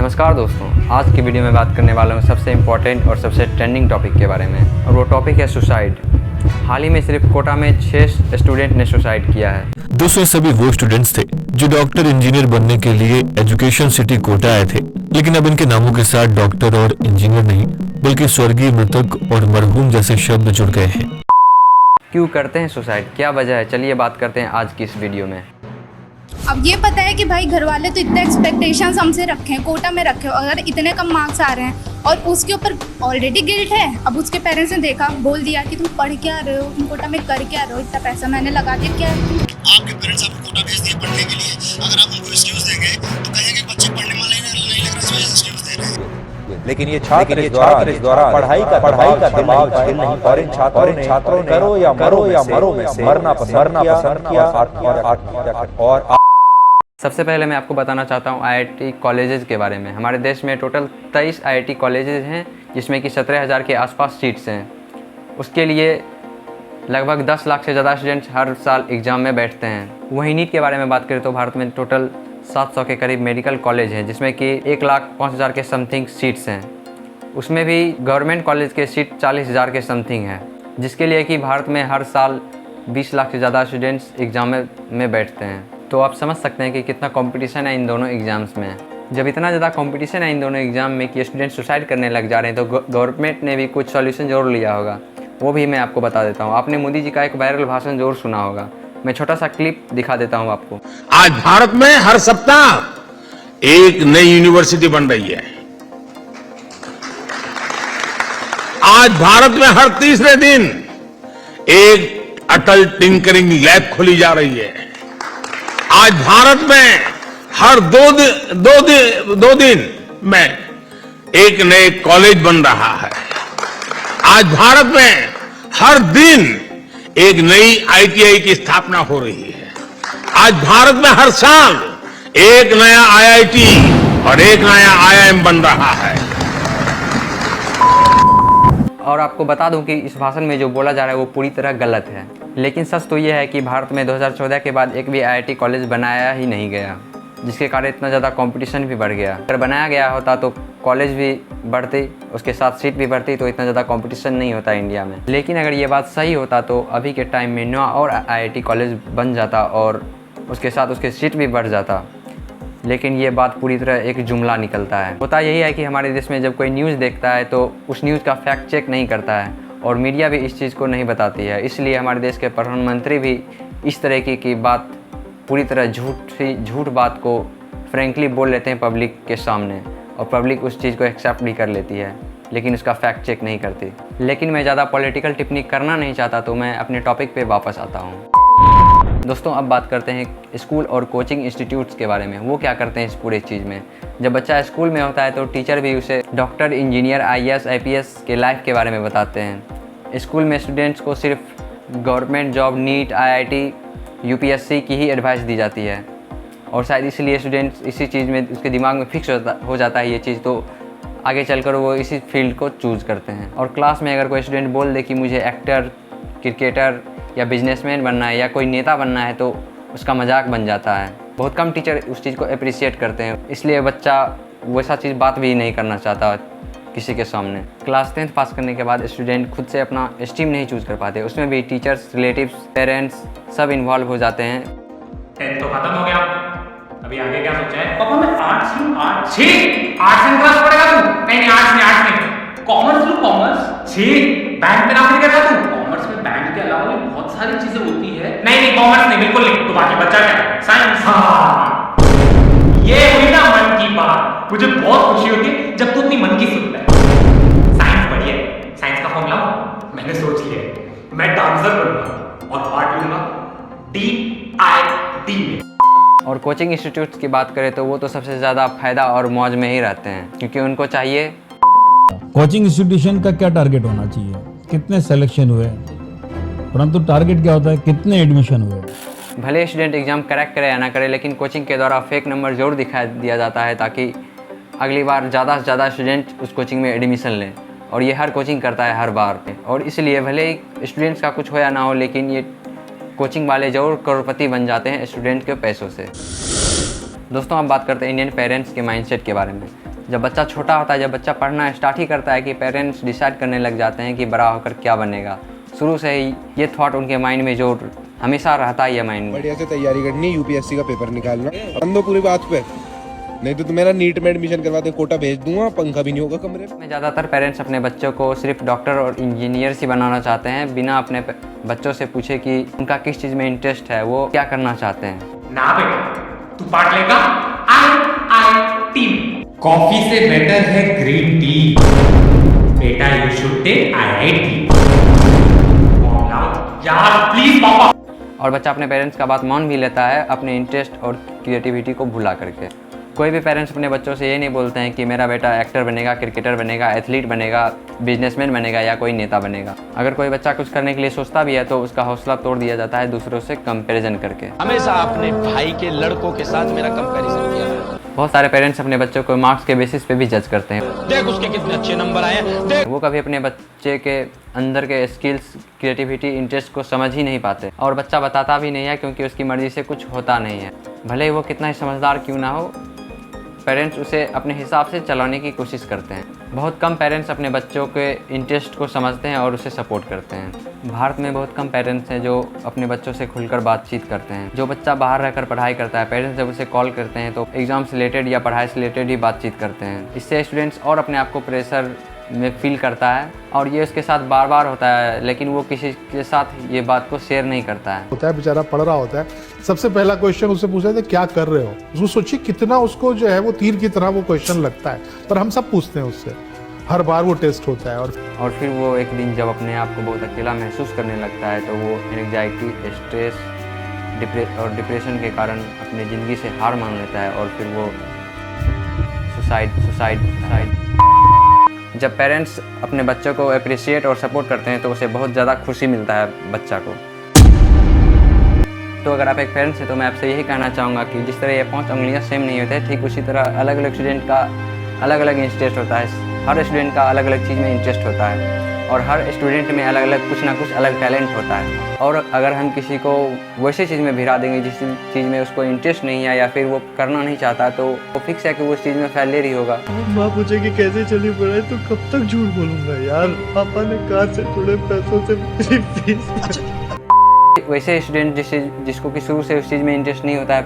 नमस्कार दोस्तों, आज की वीडियो में बात करने वाला हूँ सबसे इम्पोर्टेंट और सबसे ट्रेंडिंग टॉपिक के बारे में, और वो टॉपिक है सुसाइड। हाल ही में सिर्फ कोटा में 6 स्टूडेंट ने सुसाइड किया है। दूसरे सभी वो स्टूडेंट्स थे जो डॉक्टर इंजीनियर बनने के लिए एजुकेशन सिटी कोटा आए थे, लेकिन अब इनके नामों के साथ डॉक्टर और इंजीनियर नहीं बल्कि स्वर्गीय, मृतक और मरहूम जैसे शब्द जुड़ गए हैं। क्यों करते हैं सुसाइड, क्या वजह है, चलिए बात करते हैं आज की इस वीडियो में। अब ये पता है कि भाई घर वाले तो इतने एक्सपेक्टेशंस हमसे रखे हैं, कोटा में रखे हैं, अगर इतने कम मार्क्स आ रहे हैं और उसके ऊपर ऑलरेडी गिल्ट है। अब उसके पेरेंट्स ने देखा, बोल दिया कि तुम पढ़ क्या रहे हो, तुम कोटा में कर क्या रहे हो, इतना पैसा मैंने लगा के क्या। आपके पेरेंट्स आपको कोटा भेज दिए पढ़ने के लिए, अगर आप उनको एक्सक्यूज देंगे तो कहेंगे बच्चे पढ़ने वाले नहीं लग रहा है, एक्सक्यूज दे रहे हैं। लेकिन ये छात्र इस दौरान पढ़ाई का दबाव झेल नहीं पा रहे। छात्रों ने करो या मरो में से मरना पसंद किया। और सबसे पहले मैं आपको बताना चाहता हूँ आईआईटी कॉलेजेस के बारे में। हमारे देश में टोटल 23 आईआईटी कॉलेजेस हैं, जिसमें कि 17,000 के आसपास सीट्स हैं। उसके लिए लगभग 10 लाख से ज़्यादा स्टूडेंट्स हर साल एग्ज़ाम में बैठते हैं। वहीं नीट के बारे में बात करें तो भारत में टोटल 700 के करीब मेडिकल कॉलेज हैं, जिसमें कि 1,05,000 के समथिंग सीट्स हैं। उसमें भी गवर्नमेंट कॉलेज के सीट 40,000 के समथिंग है, जिसके लिए कि भारत में हर साल 20 लाख से ज़्यादा स्टूडेंट्स एग्ज़ाम में बैठते हैं। तो आप समझ सकते हैं कि कितना कंपटीशन है इन दोनों एग्ज़ाम्स में। जब इतना ज़्यादा कंपटीशन है इन दोनों एग्ज़ाम में कि स्टूडेंट सुसाइड करने लग जा रहे हैं, तो गवर्नमेंट ने भी कुछ सॉल्यूशन ज़रूर लिया होगा। वो भी मैं आपको बता देता हूँ। आपने मोदी जी का एक वायरल भाषण ज़रूर सुना होगा। मैं छोटा सा क्लिप दिखा देता हूँ आपको। आज भारत में हर सप्ताह एक नई यूनिवर्सिटी बन रही है। आज भारत में हर तीसरे दिन एक अटल टिंकरिंग लैब खोली जा रही है। आज भारत में हर दो दिन में एक नए कॉलेज बन रहा है। आज भारत में हर दिन एक नई आईटीआई की स्थापना हो रही है। आज भारत में हर साल एक नया आईआईटी और एक नया आईआईएम बन रहा है। और आपको बता दूं कि इस भाषण में जो बोला जा रहा है वो पूरी तरह गलत है। लेकिन सच तो ये है कि भारत में 2014 के बाद एक भी आईआईटी कॉलेज बनाया ही नहीं गया, जिसके कारण इतना ज़्यादा कंपटीशन भी बढ़ गया। अगर बनाया गया होता तो कॉलेज भी बढ़ती, उसके साथ सीट भी बढ़ती, तो इतना ज़्यादा कंपटीशन नहीं होता इंडिया में। लेकिन अगर ये बात सही होता तो अभी के टाइम में 9 और आईआईटी कॉलेज बन जाता और उसके साथ उसके सीट भी बढ़ जाता। लेकिन ये बात पूरी तरह एक जुमला निकलता है। होता यही है कि हमारे देश में जब कोई न्यूज़ देखता है तो उस न्यूज़ का फैक्ट चेक नहीं करता है, और मीडिया भी इस चीज़ को नहीं बताती है। इसलिए हमारे देश के प्रधानमंत्री भी इस तरह की बात पूरी तरह झूठ बात को फ्रेंकली बोल लेते हैं पब्लिक के सामने, और पब्लिक उस चीज़ को एक्सेप्ट भी कर लेती है, लेकिन उसका फैक्ट चेक नहीं करती। लेकिन मैं ज़्यादा पॉलिटिकल टिप्पणी करना नहीं चाहता, तो मैं अपने टॉपिक पे वापस आता हूँ। दोस्तों, अब बात करते हैं स्कूल और कोचिंग इंस्टीट्यूट्स के बारे में। वो क्या करते हैं इस पूरे चीज़ में। जब बच्चा स्कूल में होता है तो टीचर भी उसे डॉक्टर, इंजीनियर, आईएएस, आईपीएस के लाइफ के बारे में बताते हैं। स्कूल में स्टूडेंट्स को सिर्फ government job, NEET, IIT, UPSC की ही एडवाइस दी जाती है, और शायद इसलिए स्टूडेंट्स इसी चीज़ में उसके दिमाग में फिक्स हो जाता है ये चीज़, तो आगे चलकर वो इसी फील्ड को चूज़ करते हैं। और क्लास में अगर कोई स्टूडेंट बोल दे कि मुझे एक्टर, क्रिकेटर या बिजनेसमैन बनना है या कोई नेता बनना है, तो उसका मजाक बन जाता है। बहुत कम टीचर उस चीज़ को अप्रिशिएट करते हैं, इसलिए बच्चा वैसा चीज़ बात भी नहीं करना चाहता किसी के सामने। क्लास 10th पास करने के बाद स्टूडेंट खुद से अपना स्ट्रीम नहीं चूज़ कर पाते, उसमें भी टीचर्स, रिलेटिव्स, पेरेंट्स सब इन्वॉल्व हो जाते हैं। 10th तो खत्म हो गया, अभी आगे क्या सोचा है? पापा मैं आर्ट्स लूं, आर्ट्स एंड क्लास पढ़ेगा तू? नहीं आर्ट्स नहीं, कॉमर्स लूं, कॉमर्स। बैंक में नौकरी करता तू? कॉमर्स में बैंक के अलावा भी बहुत सारी चीजें होती है। नहीं कॉमर्स नहीं, बिल्कुल नहीं। तो बाकी बच्चा क्या? साइंस। हाँ, ये हुई ना मन की बात। मुझे बहुत खुशी होती है जब तू अपनी मन की सुनता है। साइंस बढ़िया है, साइंस का फॉर्मूला मैंने सोच लिया है। मैं डांसर बनूंगा और पार्ट लूंगा DID में। और कोचिंग इंस्टीट्यूट्स की बात करें तो वो तो सबसे ज़्यादा फायदा और मौज में ही रहते हैं, क्योंकि उनको चाहिए। कोचिंग इंस्टीट्यूशन का क्या टारगेट होना चाहिए, कितने सिलेक्शन हुए, परंतु टारगेट क्या होता है, कितने एडमिशन हुए। भले स्टूडेंट एग्जाम क्रैक करे या ना करे, लेकिन कोचिंग के द्वारा फेक नंबर जरूर दिखा दिया जाता है, ताकि अगली बार ज़्यादा से ज़्यादा स्टूडेंट उस कोचिंग में एडमिशन लें। और ये हर कोचिंग करता है हर बार पे, और इसलिए भले ही स्टूडेंट्स का कुछ हो या ना हो, लेकिन ये कोचिंग वाले जरूर करोड़पति बन जाते हैं स्टूडेंट के पैसों से। दोस्तों, अब बात करते हैं इंडियन पेरेंट्स के माइंडसेट के बारे में। जब बच्चा छोटा होता है, जब बच्चा पढ़ना स्टार्ट ही करता है कि पेरेंट्स डिसाइड करने लग जाते हैं कि बड़ा होकर क्या बनेगा। शुरू से ही ये थॉट उनके माइंड में जो हमेशा रहता है ये माइंड में। बढ़िया से तैयारी करनी, यूपीएससी का पेपर निकालना, बंदो पूरी बात पे, नहीं तो मेरा नीट में एडमिशन करवा दे, कोटा भेज दूंगा, पंखा भी नहीं होगा कमरे में। ज़्यादातर पेरेंट्स अपने बच्चों को सिर्फ डॉक्टर और इंजीनियर्स ही बनाना चाहते हैं, बिना अपने बच्चों से पूछे कि उनका किस चीज़ में इंटरेस्ट है, वो क्या करना चाहते हैं। ना बेटा, तू पार्ट लेगा IIT में। कॉफी से बेटर है ग्रीन टी। बेटा यू शुड टेक IIT। यार प्लीज पापा। और बच्चा अपने पेरेंट्स का बात मान भी लेता है अपने इंटरेस्ट और क्रिएटिविटी को भुला करके। कोई भी पेरेंट्स अपने बच्चों से ये नहीं बोलते हैं कि मेरा बेटा एक्टर बनेगा, क्रिकेटर बनेगा, एथलीट बनेगा, बिजनेसमैन बनेगा या कोई नेता बनेगा। अगर कोई बच्चा कुछ करने के लिए सोचता भी है तो उसका हौसला तोड़ दिया जाता है दूसरों से कंपैरिजन करके। हमेशा अपने भाई के लड़कों के साथ मेरा कंपैरिजन किया है। बहुत सारे पेरेंट्स अपने बच्चों को मार्क्स के बेसिस पे भी जज करते हैं। देख उसके कितने अच्छे नंबर आए हैं, देख। वो कभी अपने बच्चे के अंदर के स्किल्स, क्रिएटिविटी, इंटरेस्ट को समझ ही नहीं पाते और बच्चा बताता भी नहीं है क्योंकि उसकी मर्जी से कुछ होता नहीं है। भले ही वो कितना ही समझदार क्यों ना हो, पेरेंट्स उसे अपने हिसाब से चलाने की कोशिश करते हैं। बहुत कम पेरेंट्स अपने बच्चों के इंटरेस्ट को समझते हैं और उसे सपोर्ट करते हैं। भारत में बहुत कम पेरेंट्स हैं जो अपने बच्चों से खुलकर बातचीत करते हैं। जो बच्चा बाहर रहकर पढ़ाई करता है, पेरेंट्स जब उसे कॉल करते हैं तो एग्ज़ाम से रिलेटेड या पढ़ाई से रिलेटेड ही बातचीत करते हैं। इससे स्टूडेंट्स और अपने आप को प्रेशर में फील करता है और ये उसके साथ बार बार होता है, लेकिन वो किसी के साथ ये बात को शेयर नहीं करता है। होता है बेचारा पढ़ रहा होता है, सबसे पहला क्वेश्चन उससे पूछा था क्या कर रहे हो। उसको सोचिए कितना उसको जो है वो तीर की तरह वो क्वेश्चन लगता है, पर हम सब पूछते हैं उससे, हर बार वो टेस्ट होता है। और फिर वो एक दिन जब अपने आप को बहुत अकेला महसूस करने लगता है तो वो एंग्जाइटी, स्ट्रेस और डिप्रेशन के कारण अपनी ज़िंदगी से हार मान लेता है और फिर वो सुसाइड। जब पेरेंट्स अपने बच्चों को अप्रिशिएट और सपोर्ट करते हैं तो उसे बहुत ज़्यादा खुशी मिलता है बच्चा को। तो अगर आप एक पेरेंट्स हैं तो मैं आपसे यही कहना चाहूँगा कि जिस तरह ये 5 उंगलियाँ सेम नहीं होते, ठीक उसी तरह अलग अलग स्टूडेंट का अलग अलग इंटरेस्ट होता है। हर स्टूडेंट का अलग अलग चीज़ में इंटरेस्ट होता है और हर स्टूडेंट में अलग अलग कुछ ना कुछ अलग टैलेंट होता है। और अगर हम किसी को वैसी चीज़ में भिड़ा देंगे जिस चीज़ में उसको इंटरेस्ट नहीं है या फिर वो करना नहीं चाहता, तो वो फिक्स है कि वो उस चीज़ में फेलियर ही होगा। माँ पूछेगी कैसे चली पढ़ाई तो कब तक झूठ बोलूँगा यार, पापा ने कार से थोड़े पैसों से मेरी फीस। वैसे स्टूडेंट जिसको कि शुरू से उस चीज़ में इंटरेस्ट नहीं होता है,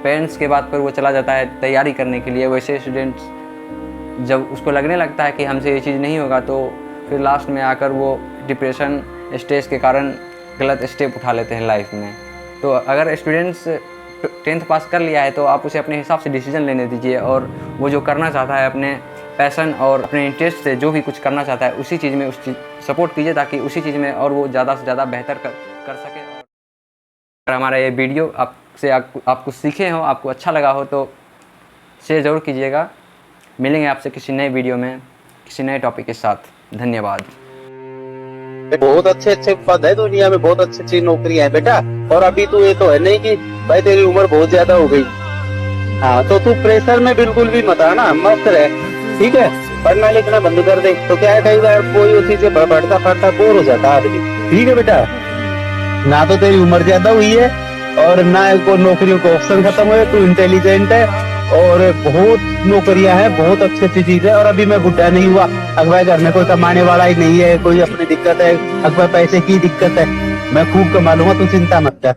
पेरेंट्स के बात पर वो चला जाता है तैयारी करने के लिए। वैसे स्टूडेंट्स जब उसको लगने लगता है कि हमसे ये चीज़ नहीं होगा तो फिर लास्ट में आकर वो डिप्रेशन, स्ट्रेस के कारण गलत स्टेप उठा लेते हैं लाइफ में। तो अगर स्टूडेंट्स 10th पास कर लिया है तो आप उसे अपने हिसाब से डिसीजन लेने दीजिए और वो जो करना चाहता है अपने पैशन और अपने इंटरेस्ट से जो भी कुछ करना चाहता है उसी चीज़ में उस चीज़ सपोर्ट कीजिए ताकि उसी चीज़ में और वो ज़्यादा से ज़्यादा बेहतर कर सके। अगर हमारा ये वीडियो आपको सीखे हो, आपको अच्छा लगा हो तो शेयर ज़रूर कीजिएगा। मिलेंगे आपसे किसी नए वीडियो में किसी नए टॉपिक के साथ। धन्यवाद। बहुत अच्छे अच्छे पद है दुनिया में, बहुत अच्छी अच्छी नौकरियां है बेटा। और अभी तू ये तो है नहीं कि भाई तेरी उम्र बहुत ज्यादा हो गई, हाँ तो तू प्रेशर में बिल्कुल भी मत आना, मस्त रहे, ठीक है। पढ़ना लिखना बंद कर दे तो क्या है, कई बार कोई उसी से पढ़ता बोर हो जाता आदमी, ठीक है बेटा। ना तो तेरी उम्र ज्यादा हुई है और ना कोई नौकरियों का ऑप्शन खत्म हुए, तू इंटेलिजेंट है और बहुत नौकरियां हैं, बहुत अच्छी अच्छी चीज है। और अभी मैं बुढ़ा नहीं हुआ, अगवा घर में कोई कमाने वाला ही नहीं है, कोई अपनी दिक्कत है, अगवा पैसे की दिक्कत है, मैं खूब कमा लूंगा, तू चिंता मत कर।